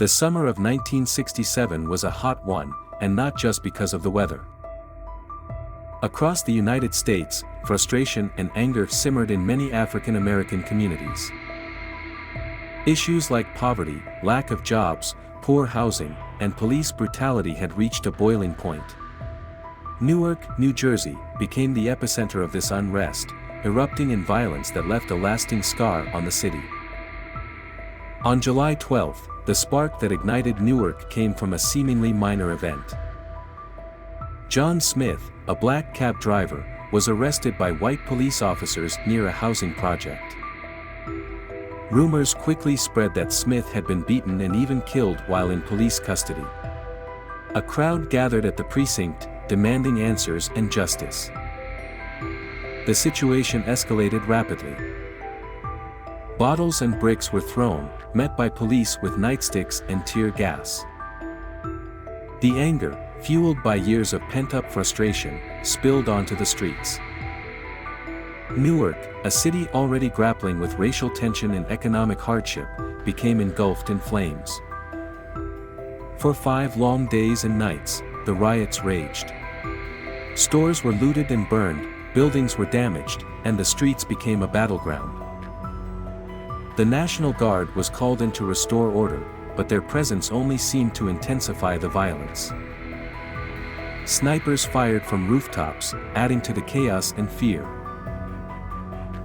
The summer of 1967 was a hot one, and not just because of the weather. Across the United States, frustration and anger simmered in many African American communities. Issues like poverty, lack of jobs, poor housing, and police brutality had reached a boiling point. Newark, New Jersey, became the epicenter of this unrest, erupting in violence that left a lasting scar on the city. On July 12, the spark that ignited Newark came from a seemingly minor event. John Smith, a black cab driver, was arrested by white police officers near a housing project. Rumors quickly spread that Smith had been beaten and even killed while in police custody. A crowd gathered at the precinct, demanding answers and justice. The situation escalated rapidly. Bottles and bricks were thrown, met by police with nightsticks and tear gas. The anger, fueled by years of pent-up frustration, spilled onto the streets. Newark, a city already grappling with racial tension and economic hardship, became engulfed in flames. For 5 long days and nights, the riots raged. Stores were looted and burned, buildings were damaged, and the streets became a battleground. The National Guard was called in to restore order, but their presence only seemed to intensify the violence. Snipers fired from rooftops, adding to the chaos and fear.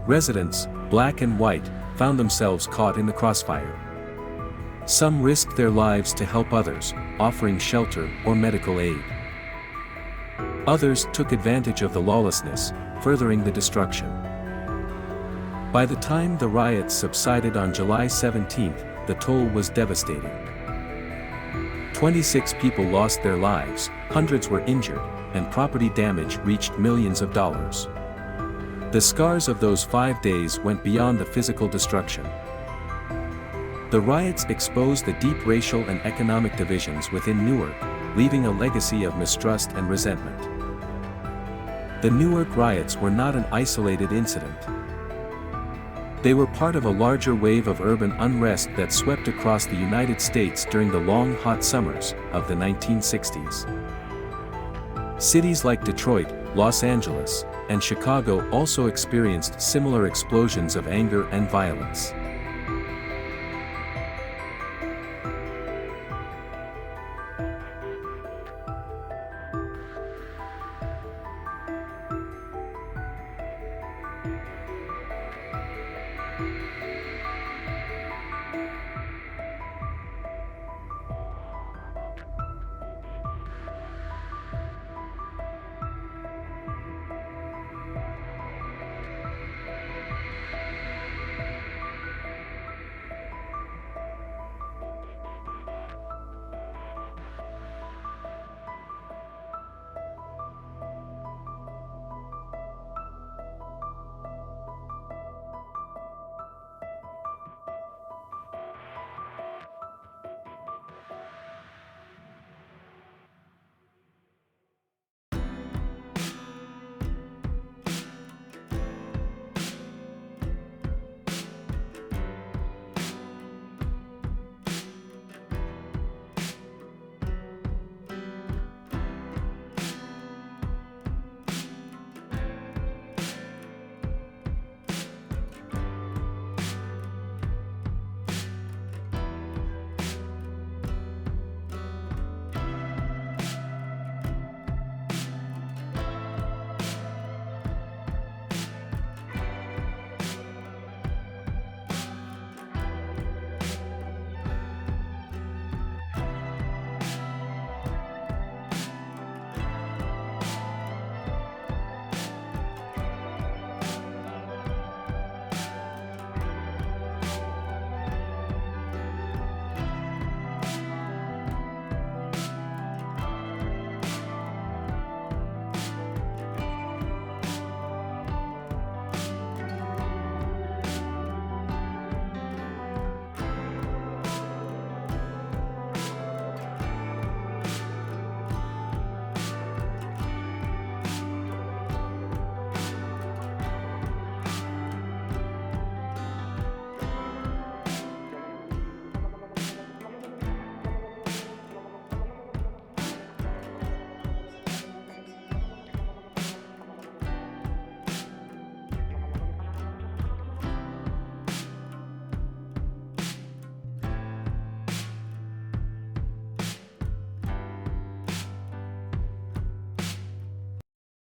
Residents, black and white, found themselves caught in the crossfire. Some risked their lives to help others, offering shelter or medical aid. Others took advantage of the lawlessness, furthering the destruction. By the time the riots subsided on July 17, the toll was devastating. 26 people lost their lives, hundreds were injured, and property damage reached millions of dollars. The scars of those 5 days went beyond the physical destruction. The riots exposed the deep racial and economic divisions within Newark, leaving a legacy of mistrust and resentment. The Newark riots were not an isolated incident. They were part of a larger wave of urban unrest that swept across the United States during the long hot summers of the 1960s. Cities like Detroit, Los Angeles, and Chicago also experienced similar explosions of anger and violence.